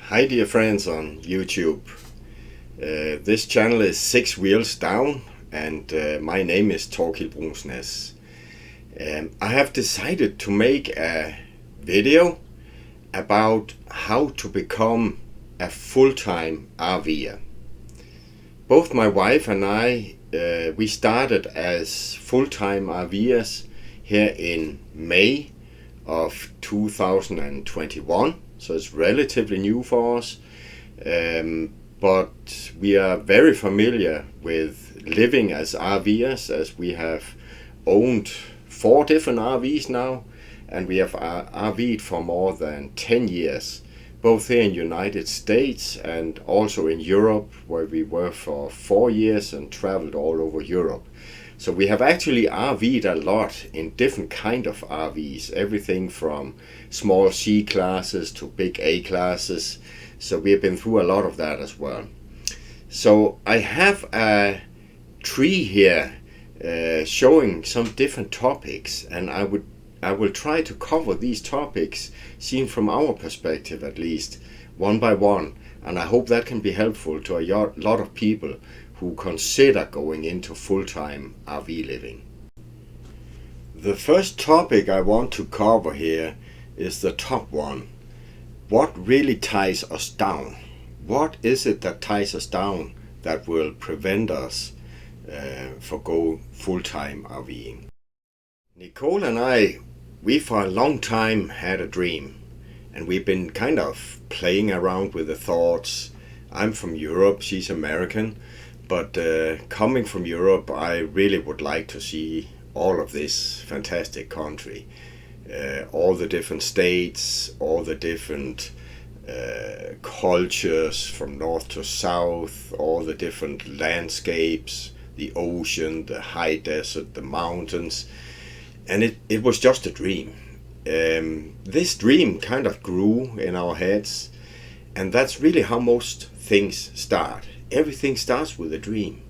Hi dear friends on YouTube. This channel is 6 Wheels Down and my name is Thorkild Brunsnaes. I have decided to make a video about how to become a full-time RVer. Both my wife and I, we started as full-time RVers here in May of 2021. So it's relatively new for us, but we are very familiar with living as RVers, as we have owned 4 different RVs now, and we have RV'd for more than 10 years, both here in United States and also in Europe, where we were for 4 years and traveled all over Europe. So we have actually RV'd a lot in different kind of RVs, everything from small C classes to big A classes. So we have been through a lot of that as well. So I have a tree here showing some different topics, and I will try to cover these topics seen from our perspective, at least one by one, and I hope that can be helpful to a lot of people who consider going into full-time RV living. The first topic I want to cover here is the top one. What really ties us down? What is it that ties us down that will prevent us from going full-time RVing? Nicole and I, we for a long time had a dream, and we've been kind of playing around with the thoughts. I'm from Europe, she's American. But coming from Europe, I really would like to see all of this fantastic country. All the different states, all the different cultures from north to south, all the different landscapes, the ocean, the high desert, the mountains. And it was just a dream. This dream kind of grew in our heads, and that's really how most things start. Everything starts with a dream.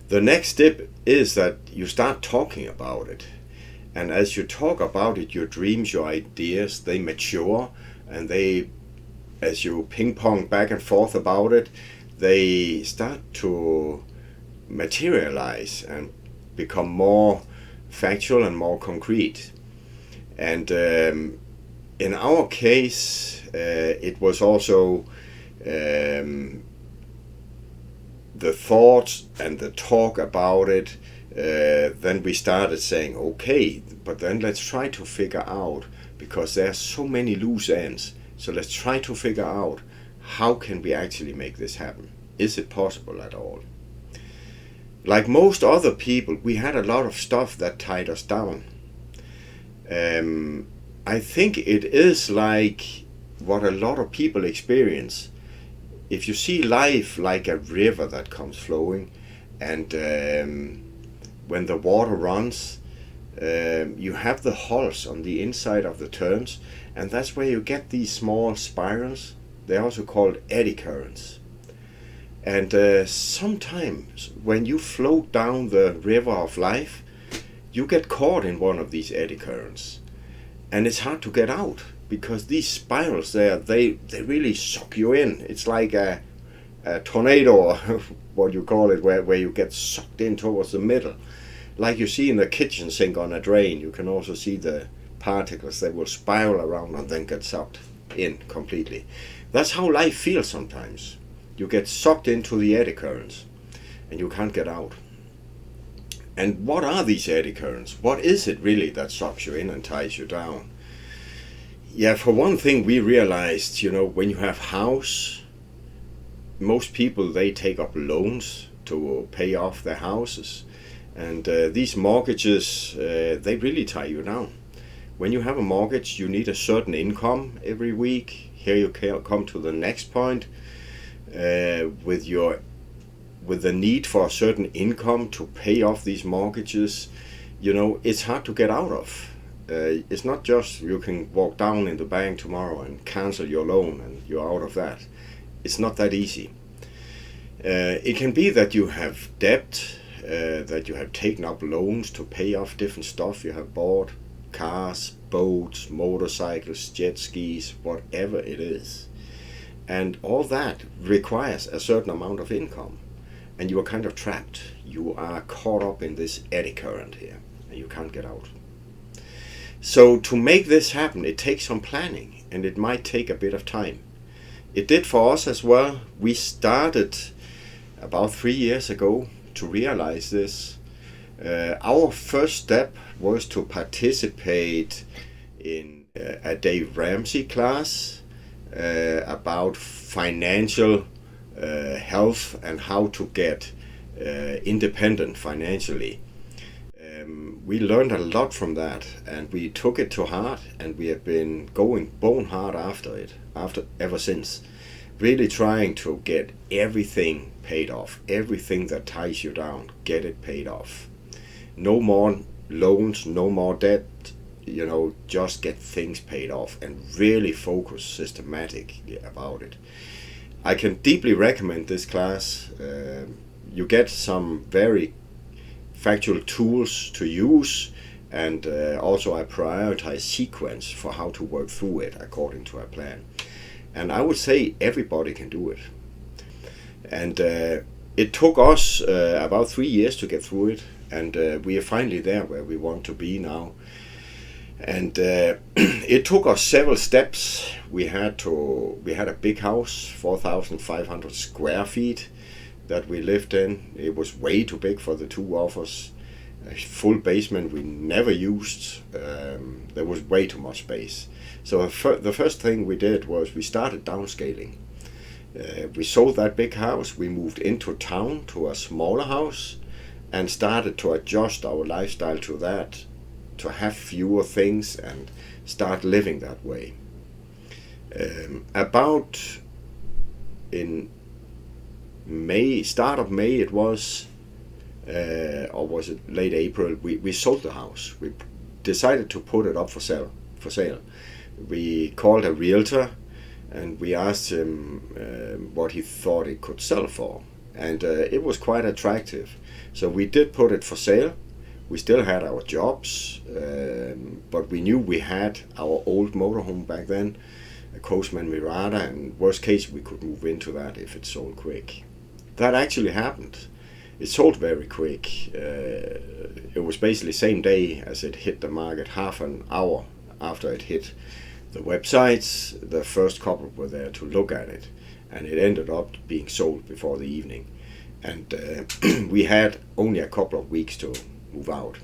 The next step is that you start talking about it. And as you talk about it, your dreams, your ideas, they mature, and they, as you ping pong back and forth about it, they start to materialize and become more factual and more concrete. And in our case, it was also the thoughts and the talk about it. Then we started saying, okay, but then let's try to figure out, because there are so many loose ends, so let's try to figure out how can we actually make this happen. Is it possible at all? Like most other people, we had a lot of stuff that tied us down. I think it is like what a lot of people experience. If you see life like a river that comes flowing, and when the water runs, you have the hulls on the inside of the turns, and that's where you get these small spirals. They're also called eddy currents. And sometimes when you float down the river of life, you get caught in one of these eddy currents, and it's hard to get out, because these spirals there, they really suck you in. It's like a tornado, or what you call it, where you get sucked in towards the middle. Like you see in the kitchen sink on a drain, you can also see the particles that will spiral around and then get sucked in completely. That's how life feels sometimes. You get sucked into the eddy currents and you can't get out. And what are these eddy currents? What is it really that sucks you in and ties you down? Yeah, for one thing, we realized, when you have house, most people, they take up loans to pay off their houses. And these mortgages, they really tie you down. When you have a mortgage, you need a certain income every week. Here you come to the next point with the need for a certain income to pay off these mortgages. It's hard to get out of. It's not just you can walk down in the bank tomorrow and cancel your loan and you're out of that. It's not that easy. It can be that you have debt, that you have taken up loans to pay off different stuff you have bought, cars, boats, motorcycles, jet skis, whatever it is. And all that requires a certain amount of income. And you are kind of trapped. You are caught up in this eddy current here, and you can't get out. So to make this happen, it takes some planning, and it might take a bit of time. It did for us as well. We started about 3 years ago to realize this. Our first step was to participate in a Dave Ramsey class about financial health and how to get independent financially. We learned a lot from that, and we took it to heart, and we have been going bone hard after it ever since, really trying to get everything paid off, everything that ties you down, get it paid off. No more loans, no more debt, just get things paid off and really focus systematically about it. I can deeply recommend this class. You get some very factual tools to use, and also I prioritize sequence for how to work through it according to a plan. And I would say everybody can do it. And it took us about 3 years to get through it, and we are finally there where we want to be now. And it took us several steps. We had a big house, 4,500 square feet that we lived in. It was way too big for the two of us. A full basement we never used. There was way too much space. So the first thing we did was we started downscaling. We sold that big house. We moved into town to a smaller house and started to adjust our lifestyle to that, to have fewer things and start living that way. About in May, start of May it was, or was it late April, we sold the house. We decided to put it up for sale. We called a realtor and we asked him what he thought it could sell for, and it was quite attractive. So we did put it for sale. We still had our jobs, but we knew we had our old motorhome back then, a Coastman Mirada, and worst case we could move into that if it sold quick. That actually happened. It sold very quick. It was basically same day as it hit the market, half an hour after it hit the websites. The first couple were there to look at it, and it ended up being sold before the evening. And we had only a couple of weeks to move out.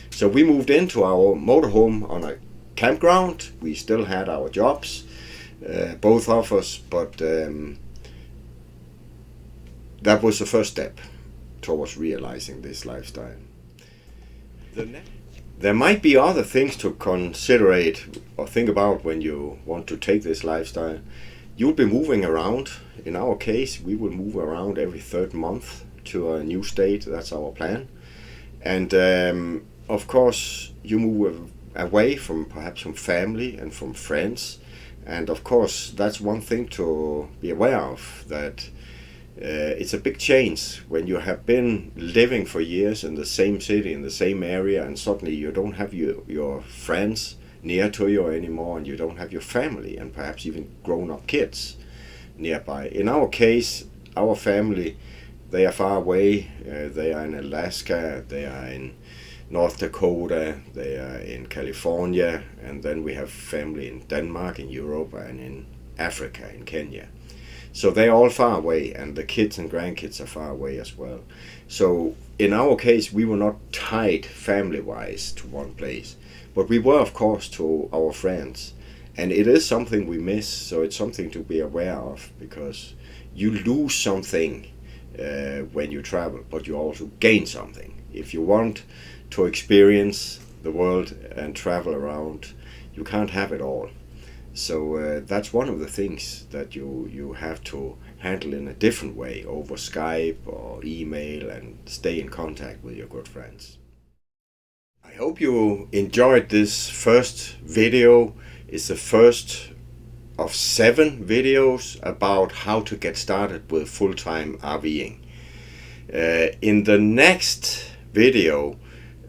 So we moved into our motorhome on a campground. We still had our jobs, both of us, but that was the first step towards realizing this lifestyle. There might be other things to considerate or think about when you want to take this lifestyle. You'll be moving around. In our case, we will move around every third month to a new state. That's our plan. And of course, you move away from perhaps from family and from friends. And of course, that's one thing to be aware of, that it's a big change when you have been living for years in the same city, in the same area, and suddenly you don't have your friends near to you anymore, and you don't have your family and perhaps even grown-up kids nearby. In our case, our family, they are far away. They are in Alaska, they are in North Dakota, they are in California, and then we have family in Denmark, in Europe, and in Africa, in Kenya. So they're all far away, and the kids and grandkids are far away as well. So in our case, we were not tied family-wise to one place, but we were, of course, to our friends. And it is something we miss, so it's something to be aware of, because you lose something when you travel, but you also gain something. If you want to experience the world and travel around, you can't have it all. So that's one of the things that you have to handle in a different way, over Skype or email, and stay in contact with your good friends. I hope you enjoyed this first video. It's the first of 7 videos about how to get started with full-time RVing. In the next video,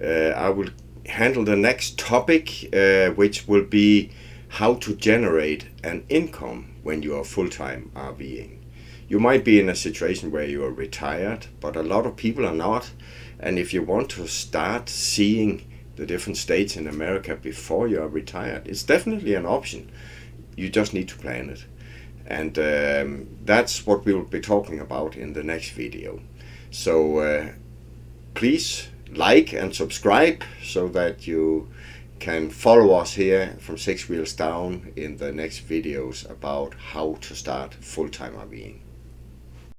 I will handle the next topic, which will be how to generate an income when you are full-time RVing. You might be in a situation where you are retired, but a lot of people are not. And if you want to start seeing the different states in America before you are retired, it's definitely an option. You just need to plan it. And that's what we will be talking about in the next video. So please like and subscribe so that you can follow us here from 6 Wheels Down in the next videos about how to start full-time RVing.